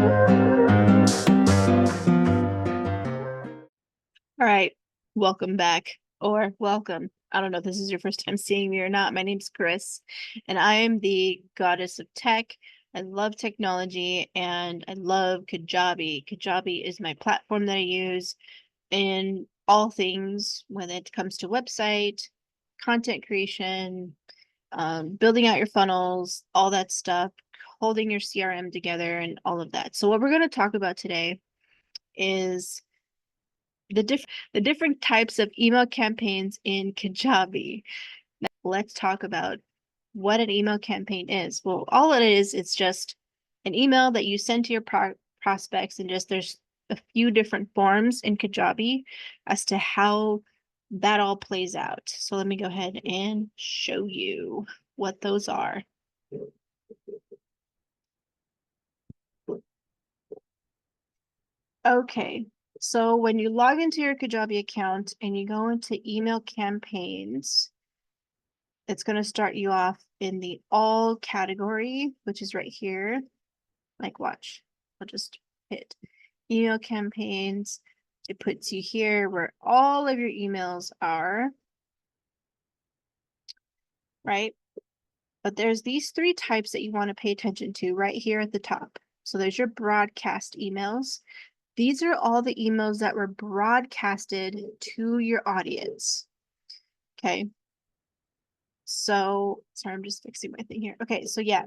All right, welcome back, or welcome. I don't know if this is your first time seeing me or not. My name's Chris, and I am the goddess of tech. I love technology, and I love Kajabi. Kajabi is my platform that I use in all things when it comes to website, content creation, building out your funnels, all that stuff, holding your CRM together, and all of that. So what we're going to talk about today is the different types of email campaigns in Kajabi. Now, let's talk about what an email campaign is. Well, all it is, it's just an email that you send to your prospects, and just there's a few different forms in Kajabi as to how that all plays out. So let me go ahead and show you what those are. Okay, so when you log into your Kajabi account and you go into email campaigns, it's going to start you off in the all category, which is right here. Like, watch, I'll just hit email campaigns. It puts you here where all of your emails are, right? But there's these three types that you want to pay attention to right here at the top. So there's your broadcast emails. These are all the emails that were broadcasted to your audience. Okay. So, sorry, I'm just fixing my thing here. Okay, so yeah,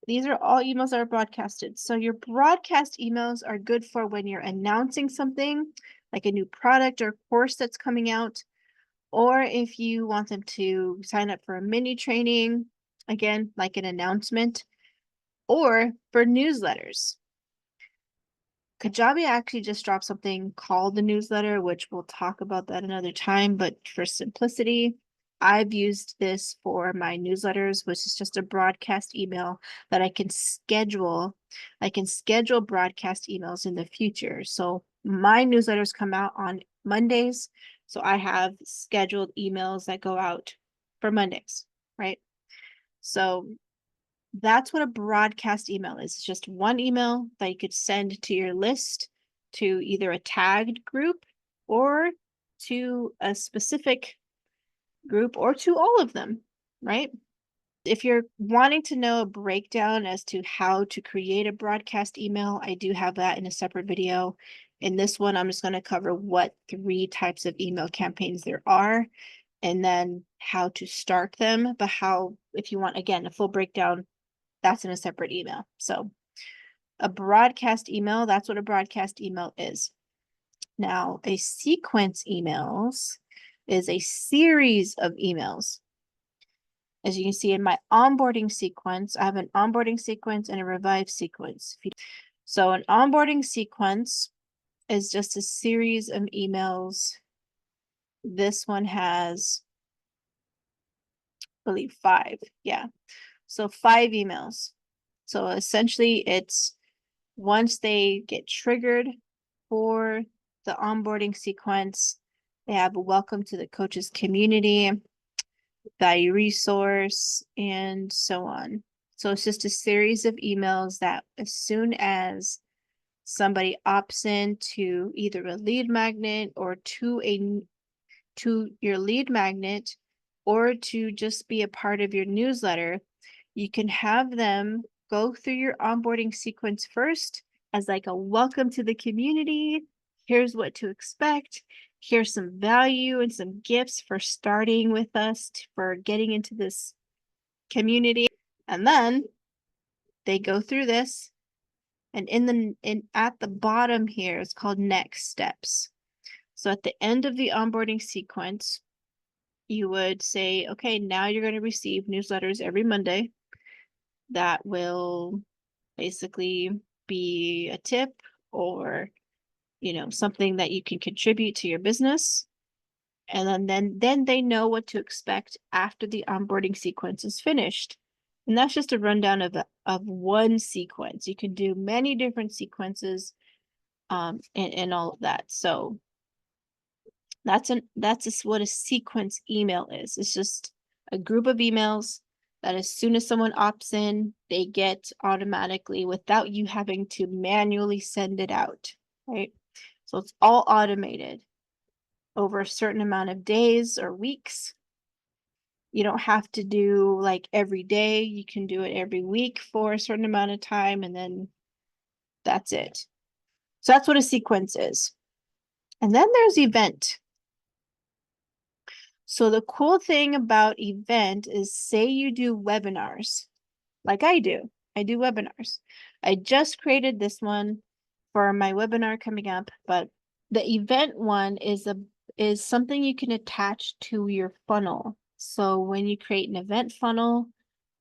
these are all emails that are broadcasted. So your broadcast emails are good for when you're announcing something, like a new product or course that's coming out, or if you want them to sign up for a mini training, again, like an announcement, or for newsletters. Kajabi actually just dropped something called the newsletter, which we'll talk about that another time, but for simplicity, I've used this for my newsletters, which is just a broadcast email that I can schedule. I can schedule broadcast emails in the future. So my newsletters come out on Mondays. So I have scheduled emails that go out for Mondays, right? So that's what a broadcast email is. It's just one email that you could send to your list, to either a tagged group or to a specific group or to all of them, right? If you're wanting to know a breakdown as to how to create a broadcast email, I do have that in a separate video. In this one, I'm just going to cover what 3 types of email campaigns there are, and then how to start them. But how, if you want, again, a full breakdown, that's in a separate email. So a broadcast email, that's what a broadcast email is. Now, a sequence emails is a series of emails. As you can see in my onboarding sequence, I have an onboarding sequence and a revive sequence. So an onboarding sequence is just a series of emails. This one has, I believe, 5. Yeah. So 5 emails. So essentially it's once they get triggered for the onboarding sequence, they have a welcome to the coaches community, value resource, and so on. So it's just a series of emails that as soon as somebody opts in to either a lead magnet or to your lead magnet, or to just be a part of your newsletter, you can have them go through your onboarding sequence first as like a welcome to the community. Here's what to expect. Here's some value and some gifts for starting with us, for getting into this community. And then they go through this, and at the bottom here, it's called next steps. So at the end of the onboarding sequence, you would say, okay, now you're going to receive newsletters every Monday that will basically be a tip or, something that you can contribute to your business. And then they know what to expect after the onboarding sequence is finished. And that's just a rundown of one sequence. You can do many different sequences and all of that. So that's what a sequence email is. It's just a group of emails that as soon as someone opts in, they get automatically without you having to manually send it out, right? So it's all automated over a certain amount of days or weeks. You don't have to do like every day. You can do it every week for a certain amount of time, and then that's it. So that's what a sequence is. And then there's event. So the cool thing about event is, say you do webinars, like I do. I do webinars. I just created this one for my webinar coming up, but the event one is something you can attach to your funnel. So when you create an event funnel,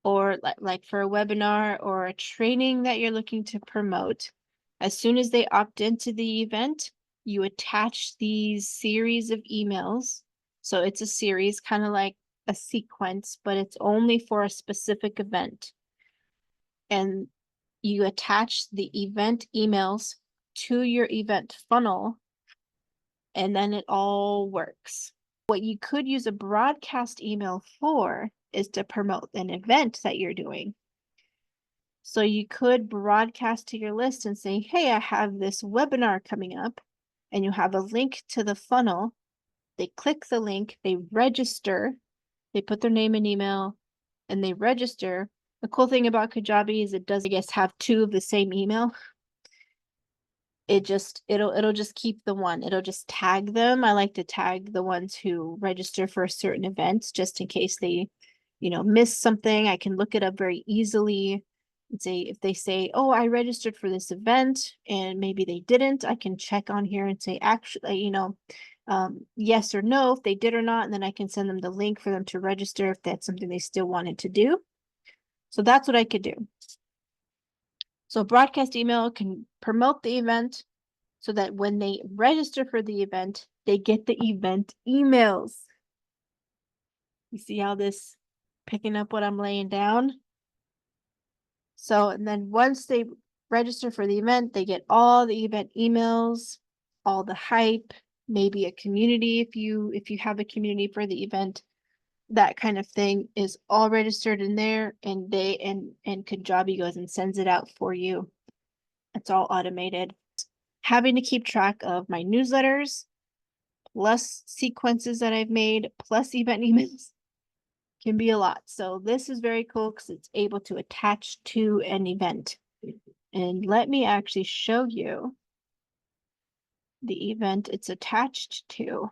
or like for a webinar or a training that you're looking to promote, as soon as they opt into the event, you attach these series of emails. So it's a series, kind of like a sequence, but it's only for a specific event. And you attach the event emails to your event funnel, and then it all works. What you could use a broadcast email for is to promote an event that you're doing. So you could broadcast to your list and say, hey, I have this webinar coming up, and you have a link to the funnel. They click the link, they register, they put their name and email, and they register. The cool thing about Kajabi is it does, I guess, have two of the same email. It'll just keep the one. It'll just tag them. I like to tag the ones who register for certain events just in case they, miss something. I can look it up very easily and say, if they say, oh, I registered for this event and maybe they didn't, I can check on here and say, actually, yes or no, if they did or not, and then I can send them the link for them to register if that's something they still wanted to do. So that's what I could do. So broadcast email can promote the event so that when they register for the event, they get the event emails. You see how this picking up what I'm laying down? So, and then once they register for the event, they get all the event emails, all the hype, maybe a community if you have a community for the event. That kind of thing is all registered in there, and Kajabi goes and sends it out for you. It's all automated. Having to keep track of my newsletters, plus sequences that I've made, plus event emails can be a lot. So this is very cool because it's able to attach to an event. And let me actually show you the event it's attached to,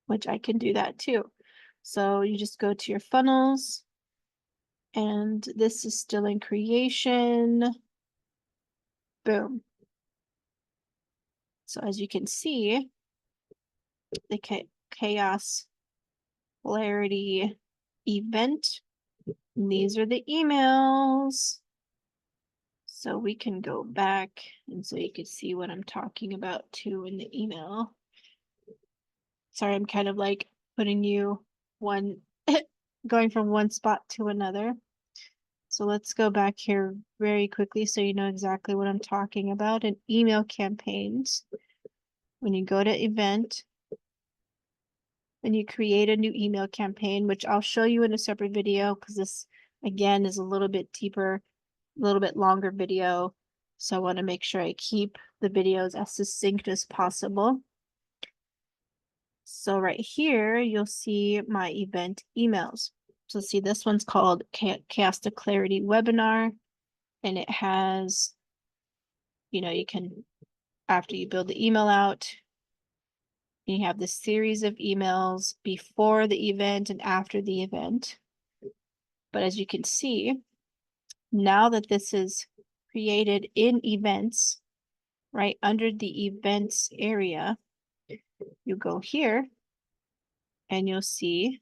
which I can do that too. So you just go to your funnels, and this is still in creation. Boom. So as you can see, the chaos polarity event, and these are the emails. So we can go back, and so you can see what I'm talking about too in the email. Sorry, I'm kind of like putting you going from one spot to another. So let's go back here very quickly so you know exactly what I'm talking about. In email campaigns, when you go to event, when you create a new email campaign, which I'll show you in a separate video because this, again, is a little bit deeper, a little bit longer video. So I want to make sure I keep the videos as succinct as possible. So right here, you'll see my event emails. So see, this one's called Chaos to Clarity webinar, and it has, you can, after you build the email out, you have this series of emails before the event and after the event. But as you can see, now that this is created in events, right under the events area, you go here and you'll see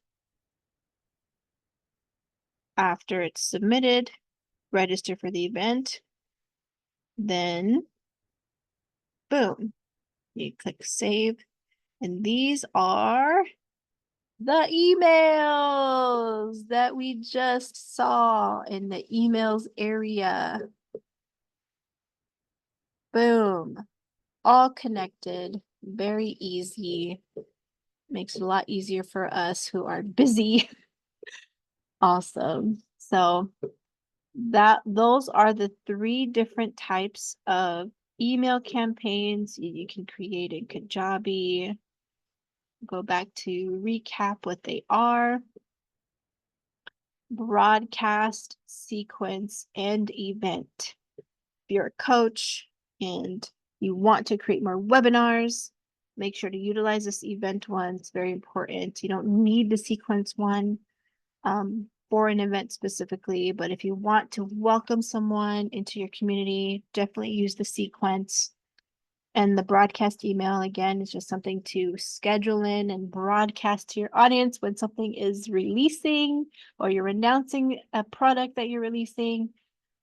after it's submitted, register for the event, then boom, you click save, and these are the emails that we just saw in the emails area. Boom, all connected, very easy. Makes it a lot easier for us who are busy Awesome. So those are the 3 different types of email campaigns you can create in Kajabi. Go back to recap what they are: broadcast, sequence, and event. If you're a coach and you want to create more webinars, make sure to utilize this event one. It's very important. You don't need the sequence one for an event specifically, but if you want to welcome someone into your community, definitely use the sequence. And the broadcast email, again, is just something to schedule in and broadcast to your audience when something is releasing, or you're announcing a product that you're releasing,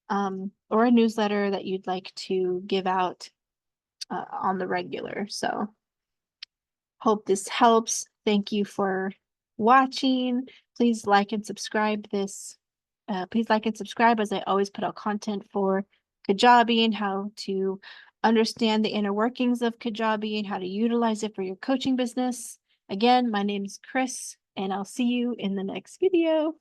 or a newsletter that you'd like to give out on the regular. So hope this helps. Thank you for watching. Please like and subscribe this. Please like and subscribe, as I always put out content for Kajabi and how to understand the inner workings of Kajabi and how to utilize it for your coaching business. Again, my name is Chris, and I'll see you in the next video.